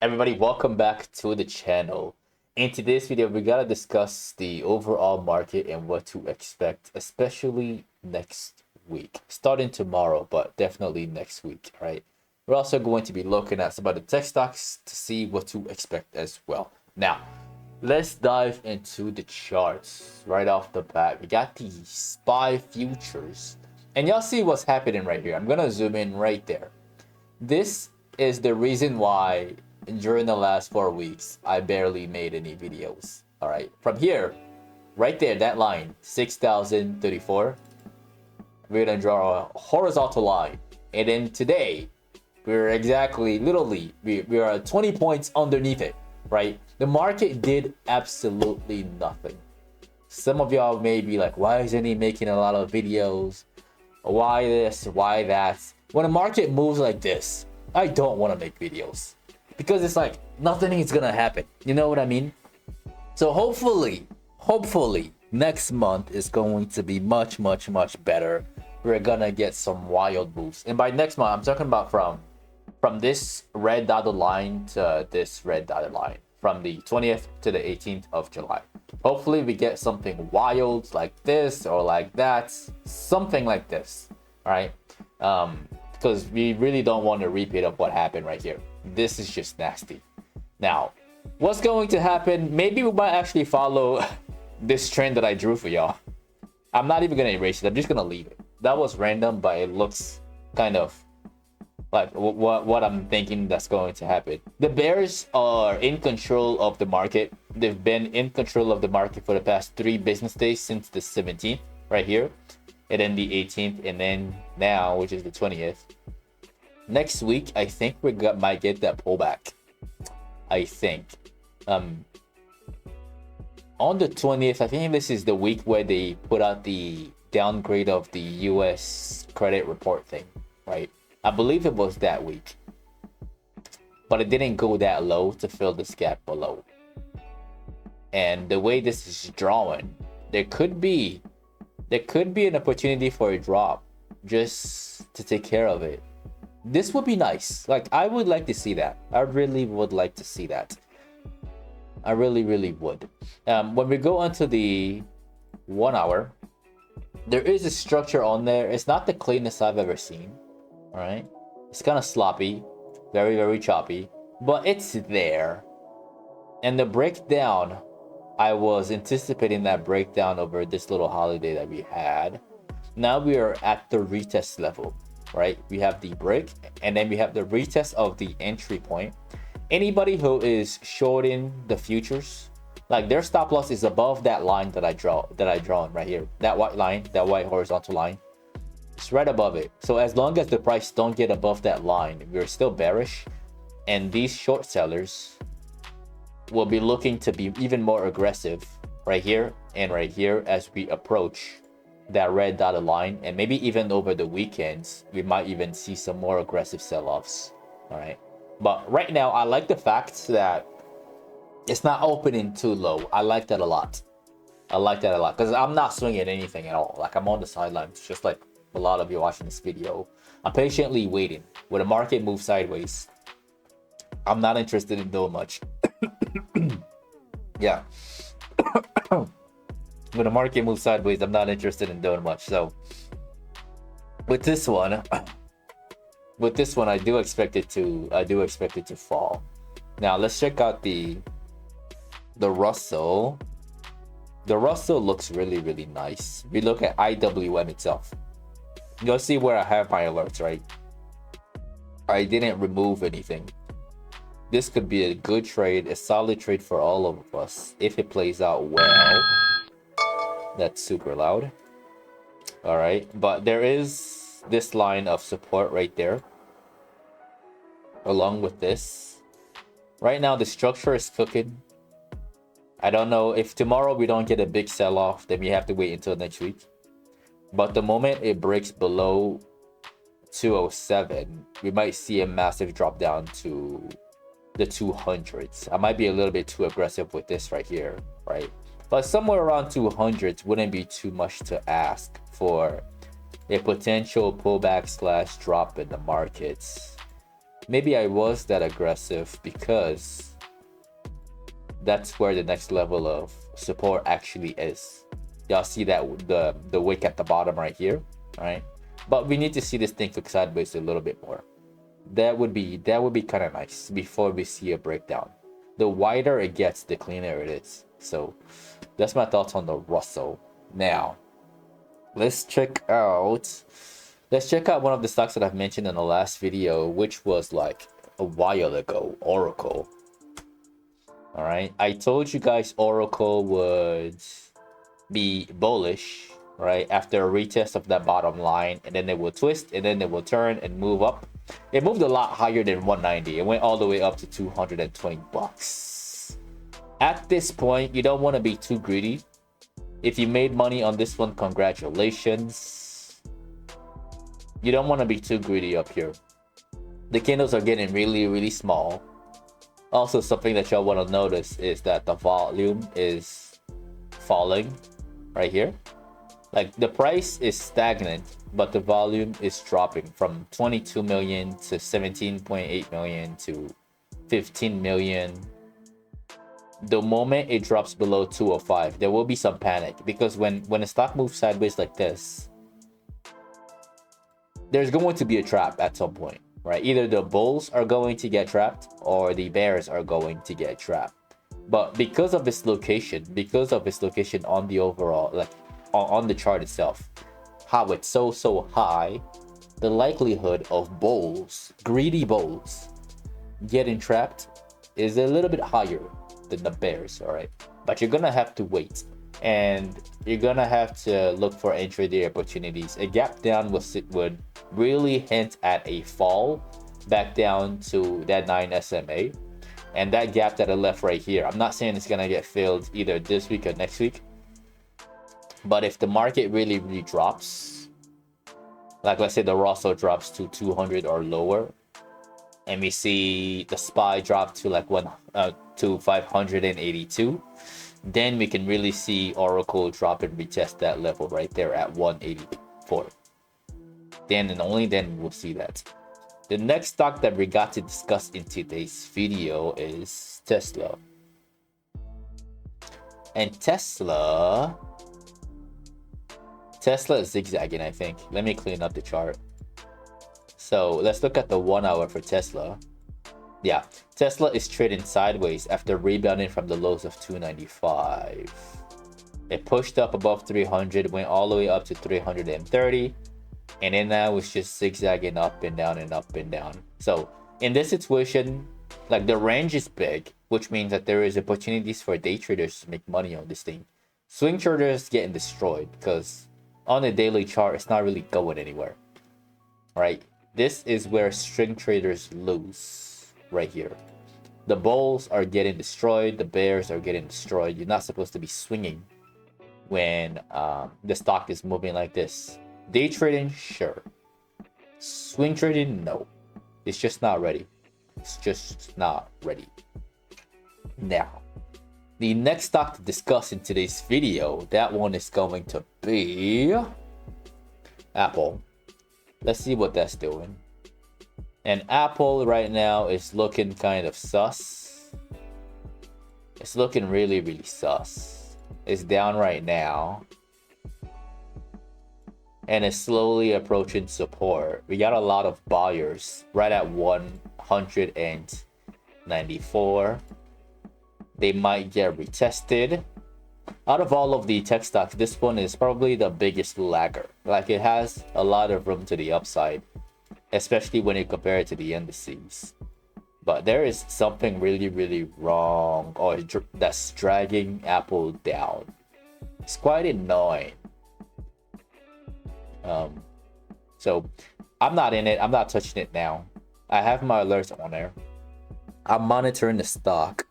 Everybody, welcome back to the channel. In today's video, we gotta discuss the overall market and what to expect, especially next week. Starting tomorrow, but definitely next week, right? We're also going to be looking at some of the tech stocks to see what to expect as well. Now, let's dive into the charts right off the bat. We got the SPY futures, and y'all see what's happening right here. I'm gonna zoom in right there. This is the reason why during the last 4 weeks I barely made any videos. All right, from here, right there, that line 6,034, we're gonna draw a horizontal line, and then today we're exactly literally we are 20 points underneath it. Right, the market did absolutely nothing. Some of y'all may be like, why isn't he making a lot of videos? Why this, why that? When a market moves like this, I don't want to make videos because it's like nothing is gonna happen. You know what I mean? So hopefully next month is going to be much better. We're gonna get some wild moves, and by next month I'm talking about from this red dotted line to this red dotted line, from the 20th to the 18th of July. Hopefully we get something wild like this or like that, something like this. All right, because we really don't want a repeat of what happened right here. This is just nasty. Now, what's going to happen? Maybe we might actually follow this trend that I drew for y'all. I'm not even gonna erase it. I'm just gonna leave it. That was random, but it looks kind of like what I'm thinking that's going to happen. The bears are in control of the market. They've been in control of the market for the past 3 business days since the 17th right here, and then the 18th, and then now, which is the 20th. Next week, I think we might get that pullback. I think on the 20th, I think this is the week where they put out the downgrade of the US credit report thing, right? I believe it was that week, but it didn't go that low to fill this gap below. And the way this is drawn, there could be an opportunity for a drop just to take care of it. This would be nice. Like, I would like to see that. I really would like to see that. I really would. When we go onto the 1 hour, there is a structure on there. It's not the cleanest I've ever seen. All right, it's kind of sloppy, very choppy, but it's there. And the breakdown, I was anticipating that breakdown over this little holiday that we had. Now we are at the retest level, right? We have the break, and then we have the retest of the entry point. Anybody who is shorting the futures, like, their stop loss is above that line that I drawn right here, that white line, that white horizontal line. It's right above it. So as long as the price don't get above that line, we're still bearish, and these short sellers will be looking to be even more aggressive right here and right here as we approach that red dotted line. And maybe even over the weekends, we might even see some more aggressive sell-offs. All right, but right now I like the fact that it's not opening too low. I like that a lot. I like that a lot because I'm not swinging anything at all. Like, I'm on the sidelines, just like a lot of you watching this video. I'm patiently waiting. When the market moves sideways, I'm not interested in doing much. Yeah. When the market moves sideways, I'm not interested in doing much. So with this one, I do expect it to fall. Now let's check out the Russell. The Russell looks really nice. We look at IWM itself. You'll see where I have my alerts, right? I didn't remove anything. This could be a good trade, a solid trade for all of us if it plays out well. That's super loud. All right, but there is this line of support right there along with this. Right now the structure is cooking. I don't know if tomorrow we don't get a big sell-off, then we have to wait until next week. But the moment it breaks below 207, we might see a massive drop down to the 200s. I might be a little bit too aggressive with this right here, right? But somewhere around 200s wouldn't be too much to ask for a potential pullback / drop in the markets. maybe I was that aggressive because that's where the next level of support actually is. Y'all see that the wick at the bottom right here, right? But we need to see this thing look sideways a little bit more. That would be kind of nice before we see a breakdown. The wider it gets, the cleaner it is. So that's my thoughts on the Russell. Now let's check out one of the stocks that I've mentioned in the last video, which was like a while ago, Oracle. All right, I told you guys Oracle would be bullish, right, after a retest of that bottom line, and then it will twist, and then it will turn and move up. It moved a lot higher than 190. It went all the way up to 220 bucks. At this point, you don't want to be too greedy. If you made money on this one, congratulations. You don't want to be too greedy up here. The candles are getting really, really small. Also, something that y'all want to notice is that the volume is falling right here. Like, the price is stagnant, but the volume is dropping from 22 million to 17.8 million to 15 million. The moment it drops below 205, there will be some panic, because when a stock moves sideways like this, there's going to be a trap at some point, right? Either the bulls are going to get trapped or the bears are going to get trapped. But because of its location on the overall, like on the chart itself, how it's so high, the likelihood of bulls, greedy bulls, getting trapped is a little bit higher than the bears. All right, but you're gonna have to wait, and you're gonna have to look for intraday opportunities. A gap down would really hint at a fall back down to that 9 SMA, and that gap that I left right here, I'm not saying it's gonna get filled either this week or next week, but if the market really drops, like let's say the Russell drops to 200 or lower, and we see the SPY drop to like to 582, then we can really see Oracle drop and retest that level right there at 184. Then and only then we'll see that. The next stock that we got to discuss in today's video is Tesla. And Tesla is zigzagging, I think. Let me clean up the chart. So let's look at the 1 hour for Tesla. Yeah, Tesla is trading sideways after rebounding from the lows of 295. It pushed up above 300, went all the way up to 330, and then now it's just zigzagging up and down and up and down. So in this situation, like, the range is big, which means that there is opportunities for day traders to make money on this thing. Swing traders getting destroyed because on the daily chart, it's not really going anywhere, right? This is where string traders lose right here. The bulls are getting destroyed, the bears are getting destroyed. You're not supposed to be swinging when the stock is moving like this. Day trading, sure. Swing trading, no. It's just not ready. It's just not ready. Now, the next stock to discuss in today's video, that one is going to be Apple. Let's see what that's doing. And Apple right now is looking kind of sus. It's looking really, really sus. It's down right now, and it's slowly approaching support. We got a lot of buyers right at 194. They might get retested. Out of all of the tech stocks, this one is probably the biggest lagger. Like, it has a lot of room to the upside, especially when you compare it to the indices. But there is something really, really wrong, or that's dragging Apple down. It's quite annoying. So I'm not in it. I'm not touching it now. I have my alerts on there. I'm monitoring the stock.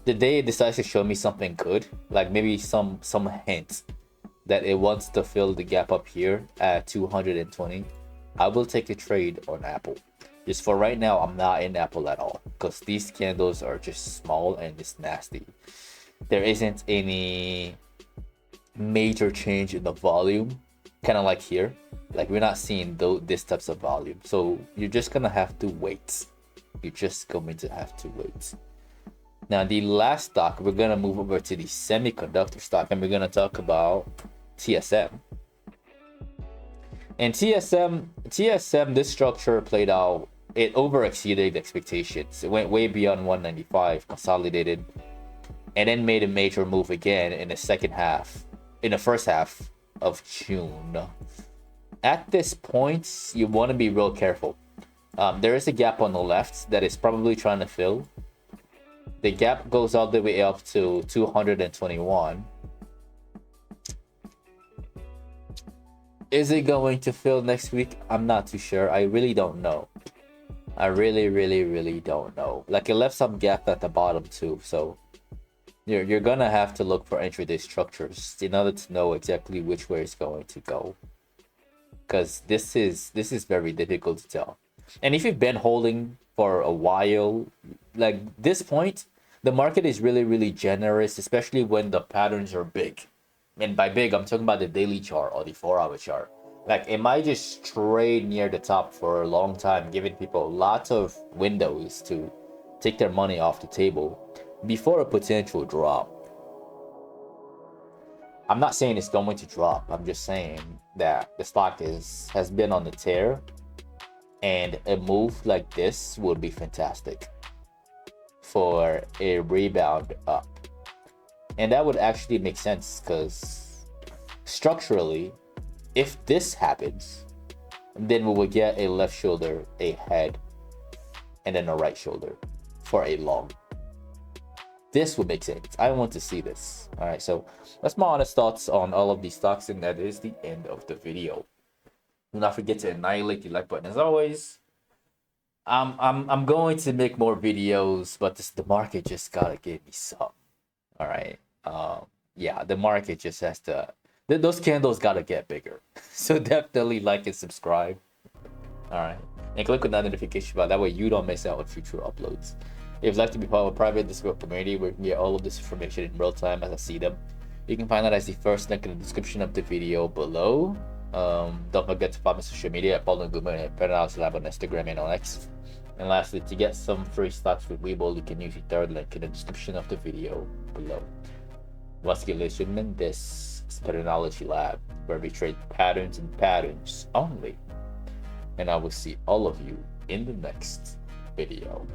The day it decides to show me something good, like maybe some hint that it wants to fill the gap up here at 220, I will take a trade on Apple. Just for right now, I'm not in Apple at all, because these candles are just small and it's nasty. There isn't any major change in the volume. kind of like here. Like we're not seeing this types of volume, so you're just gonna have to wait. You're just going to have to wait. Now the last stock, we're gonna move over to the semiconductor stock, and we're gonna talk about TSM. And TSM, this structure played out. It over exceeded expectations. It went way beyond 195, consolidated, and then made a major move again in the first half of June. At this point, you want to be real careful. There is a gap on the left that is probably trying to fill. The gap goes all the way up to 221. Is it going to fill next week? I'm not too sure. I really don't know. I really don't know. Like, it left some gap at the bottom too, so you're gonna have to look for intraday structures in order to know exactly which way it's going to go, because this is very difficult to tell. And if you've been holding for a while, like this point, the market is really generous, especially when the patterns are big. And by big, I'm talking about the daily chart or the 4-hour chart. Like, it might just trade near the top for a long time, giving people lots of windows to take their money off the table before a potential drop. I'm not saying it's going to drop. I'm just saying that the stock has been on the tear, and a move like this would be fantastic for a rebound up. And that would actually make sense, because structurally, if this happens, then we will get a left shoulder, a head, and then a right shoulder for a long. This would make sense. I want to see this. All right, so that's my honest thoughts on all of these stocks, and that is the end of the video. Do not forget to annihilate the like button as always. I'm going to make more videos, but the market just gotta give me some. All right. Yeah, the market just has to. Those candles gotta get bigger. So definitely like and subscribe. All right, and click on that notification bell. That way you don't miss out on future uploads. If you'd like to be part of a private Discord community where you can get all of this information in real time as I see them, you can find that as the first link in the description of the video below. Don't forget to follow my social media at Patternology and Patternology Lab on Instagram and on X. And lastly, to get some free stocks with Webull, you can use the third link in the description of the video below. Once again, ladies and gentlemen, this is Patternology Lab, where we trade patterns and patterns only. And I will see all of you in the next video.